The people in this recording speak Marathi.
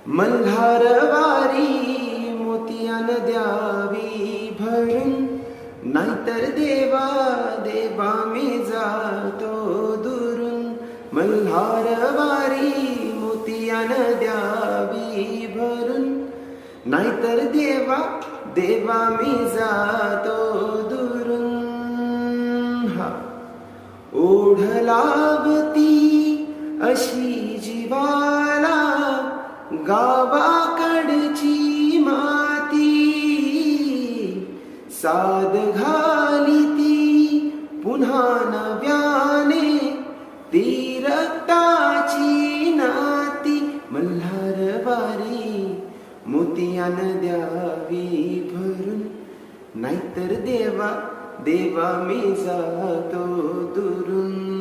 मल्हारवारी मोतियान द्यावी भरून, नाहीतर देवा देवा मी जातो दुरून. मल्हारवारी मोतियान द्यावी भरून, नाहीतर देवा देवा मी जातो दुरून. हा ओढ लाभती अशी जीवाला गावाकडची माती, साद घालिती पुन्हा नव्याने ती रक्ताची नाती. मल्हारवारी मोतियान द्यावी भरून, नाहीतर देवा देवा मी जातो दुरून.